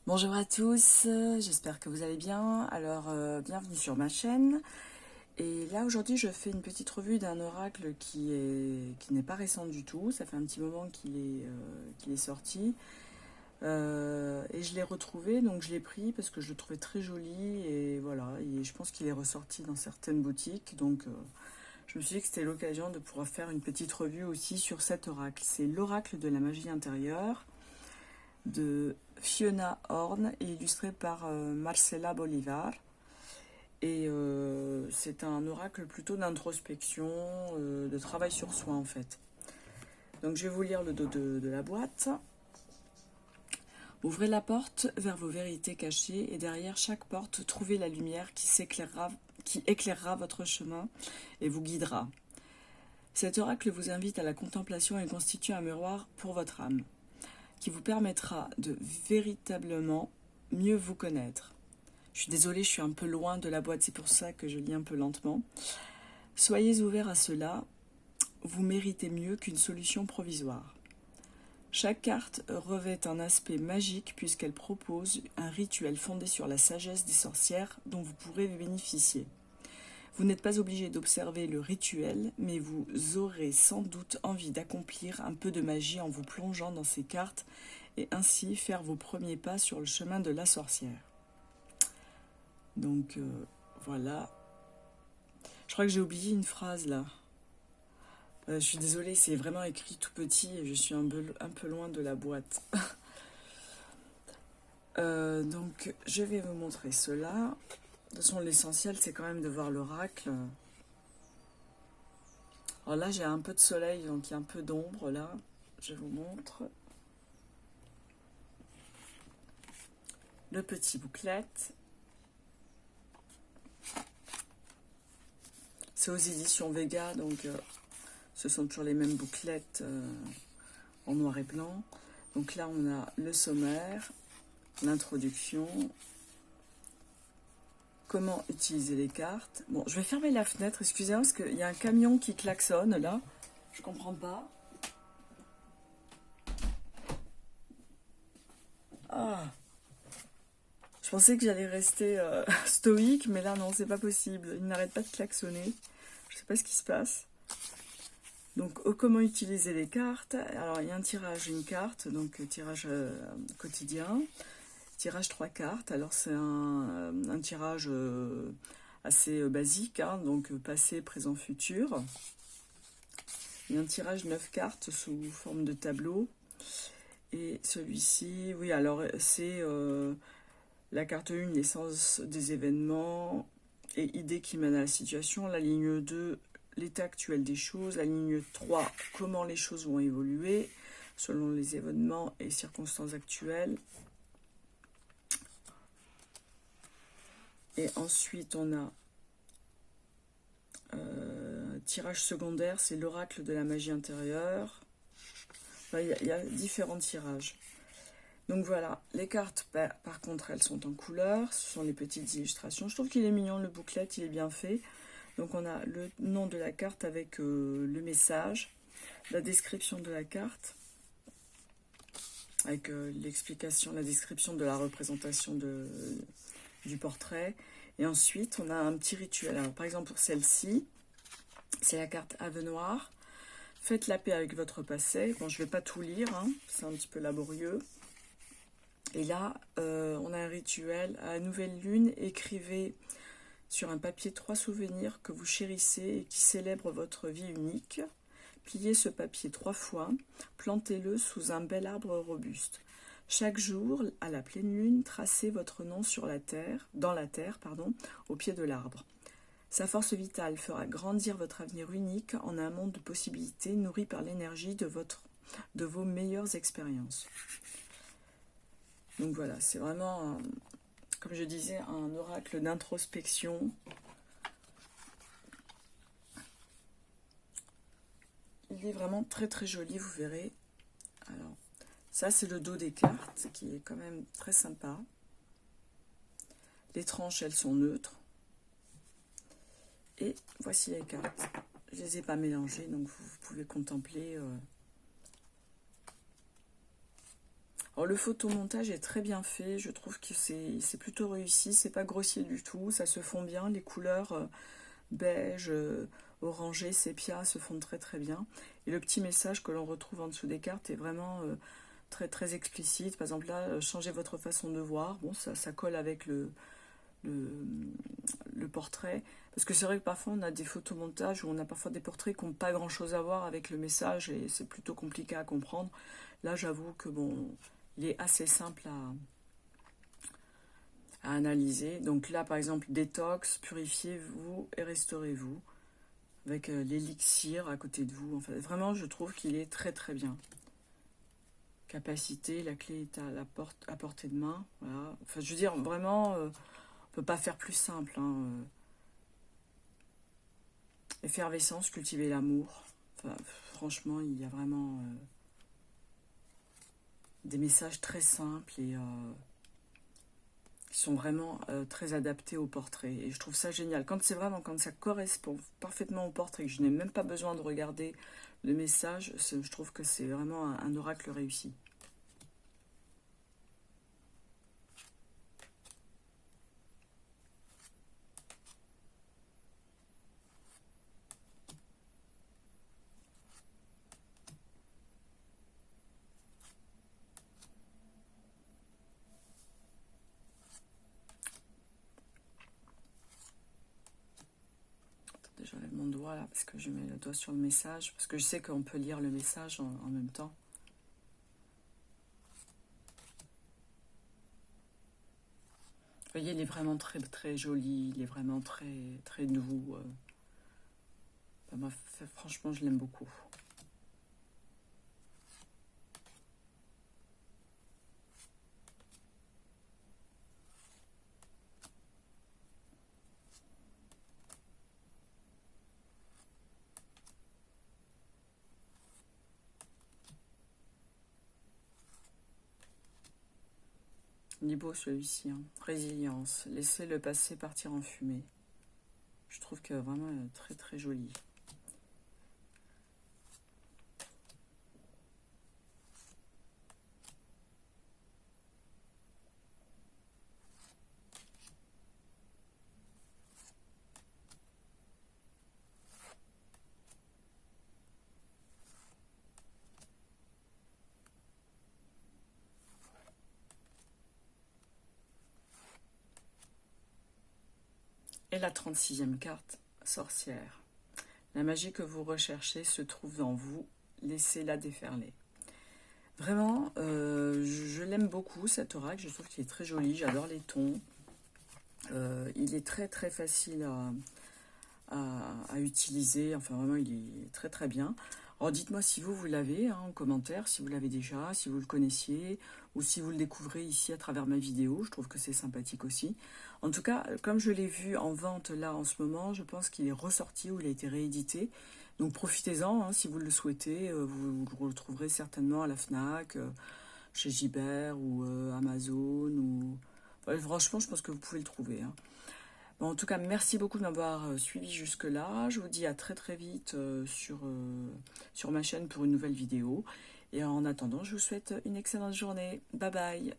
Bonjour à tous, j'espère que vous allez bien. Alors, bienvenue sur ma chaîne. Et là, aujourd'hui, je fais une petite revue d'un oracle qui n'est pas récent du tout. Ça fait un petit moment qu'il est sorti. Et je l'ai retrouvé, donc je l'ai pris parce que je le trouvais très joli. Et voilà, et je pense qu'il est ressorti dans certaines boutiques. Donc, je me suis dit que c'était l'occasion de pouvoir faire une petite revue aussi sur cet oracle. C'est l'oracle de la magie intérieure de Fiona Horn et illustré par Marcela Bolivar. Et c'est un oracle plutôt d'introspection, de travail sur soi en fait. Donc je vais vous lire le dos de la boîte. Ouvrez la porte vers vos vérités cachées et derrière chaque porte, trouvez la lumière qui éclairera votre chemin et vous guidera. Cet oracle vous invite à la contemplation et constitue un miroir pour votre âme, qui vous permettra de véritablement mieux vous connaître. Je suis désolée, je suis un peu loin de la boîte, c'est pour ça que je lis un peu lentement. Soyez ouverts à cela, vous méritez mieux qu'une solution provisoire. Chaque carte revêt un aspect magique puisqu'elle propose un rituel fondé sur la sagesse des sorcières dont vous pourrez bénéficier. Vous n'êtes pas obligé d'observer le rituel, mais vous aurez sans doute envie d'accomplir un peu de magie en vous plongeant dans ces cartes et ainsi faire vos premiers pas sur le chemin de la sorcière. Donc voilà. Je crois que j'ai oublié une phrase là. Je suis désolée, c'est vraiment écrit tout petit et je suis un peu loin de la boîte. Donc je vais vous montrer cela. De toute façon, l'essentiel c'est quand même de voir l'oracle. Alors là, j'ai un peu de soleil, donc il y a un peu d'ombre là. Je vous montre. Le petit booklet. C'est aux éditions Vega, donc ce sont toujours les mêmes bouclettes en noir et blanc. Donc là, on a le sommaire, l'introduction, comment utiliser les cartes. Bon, je vais fermer la fenêtre, excusez-moi, parce qu'il y a un camion qui klaxonne là. Je comprends pas. Ah, je pensais que j'allais rester stoïque, mais là, non, c'est pas possible. Il n'arrête pas de klaxonner. Je sais pas ce qui se passe. Donc, comment utiliser les cartes. Alors, il y a un tirage, une carte, donc tirage quotidien. Tirage 3 cartes. Alors, c'est un tirage assez basique, hein, donc passé, présent, futur. Il y a un tirage 9 cartes sous forme de tableau. Et celui-ci, oui, alors c'est la carte 1, l'essence des événements et idées qui mènent à la situation. La ligne 2, l'état actuel des choses. La ligne 3, comment les choses vont évoluer selon les événements et circonstances actuelles. Et ensuite, on a tirage secondaire, c'est l'oracle de la magie intérieure. Enfin, il y a différents tirages. Donc voilà, les cartes, par contre, elles sont en couleur. Ce sont les petites illustrations. Je trouve qu'il est mignon, le booklet, il est bien fait. Donc on a le nom de la carte avec le message, la description de la carte, avec l'explication, la description de la représentation du portrait. Et ensuite, on a un petit rituel. Alors, par exemple, pour celle-ci, c'est la carte Ave Noire. Faites la paix avec votre passé. Bon, je ne vais pas tout lire, hein, c'est un petit peu laborieux. Et là, on a un rituel. À la nouvelle lune, écrivez sur un papier 3 souvenirs que vous chérissez et qui célèbrent votre vie unique. Pliez ce papier 3 fois, plantez-le sous un bel arbre robuste. Chaque jour, à la pleine lune, tracez votre nom dans la terre, au pied de l'arbre. Sa force vitale fera grandir votre avenir unique en un monde de possibilités nourri par l'énergie de vos meilleures expériences. Donc voilà, c'est vraiment, comme je disais, un oracle d'introspection. Il est vraiment très très joli, vous verrez. Alors, ça c'est le dos des cartes, qui est quand même très sympa. Les tranches, elles sont neutres. Et voici les cartes. Je ne les ai pas mélangées, donc vous pouvez contempler. Alors le photomontage est très bien fait, je trouve que c'est plutôt réussi, c'est pas grossier du tout, ça se fond bien, les couleurs beige, orangé, sépia se font très très bien. Et le petit message que l'on retrouve en dessous des cartes est vraiment très très explicite. Par exemple là, changez votre façon de voir, bon ça colle avec le, le portrait. Parce que c'est vrai que parfois on a des photomontages où on a parfois des portraits qui n'ont pas grand chose à voir avec le message et c'est plutôt compliqué à comprendre. Là j'avoue que bon, il est assez simple à analyser. Donc là par exemple, détox, purifiez-vous et restaurez-vous. Avec l'élixir à côté de vous. Enfin, vraiment, je trouve qu'il est très très bien. Capacité, la clé est à portée de main. Voilà. Enfin, je veux dire, vraiment, on peut pas faire plus simple. Hein. Effervescence, cultiver l'amour. Enfin, franchement, il y a vraiment des messages très simples et qui sont vraiment très adaptés au portrait. Et je trouve ça génial. Quand ça correspond parfaitement au portrait, que je n'ai même pas besoin de regarder le message, je trouve que c'est vraiment un oracle réussi. J'enlève mon doigt là parce que je mets le doigt sur le message, parce que je sais qu'on peut lire le message en même temps. Vous voyez, il est vraiment très très joli, il est vraiment très très doux. Moi, franchement, je l'aime beaucoup. Il est beau celui-ci. Hein. Résilience. Laissez le passé partir en fumée. Je trouve que vraiment très très joli. Et la 36e carte, sorcière. La magie que vous recherchez se trouve en vous. Laissez-la déferler. Vraiment, je l'aime beaucoup cet oracle. Je trouve qu'il est très joli. J'adore les tons. Il est très très facile à utiliser. Enfin, vraiment, il est très très bien. Alors, dites-moi si vous l'avez en commentaire, si vous l'avez déjà, si vous le connaissiez, ou si vous le découvrez ici à travers ma vidéo. Je trouve que c'est sympathique aussi. En tout cas, comme je l'ai vu en vente là en ce moment, je pense qu'il est ressorti ou il a été réédité. Donc profitez-en, hein, si vous le souhaitez. Vous le retrouverez certainement à la FNAC, chez Gibert ou Amazon. Enfin, franchement, je pense que vous pouvez le trouver. Hein. Bon, en tout cas, merci beaucoup de m'avoir suivi jusque-là. Je vous dis à très très vite sur ma chaîne pour une nouvelle vidéo. Et en attendant, je vous souhaite une excellente journée. Bye bye.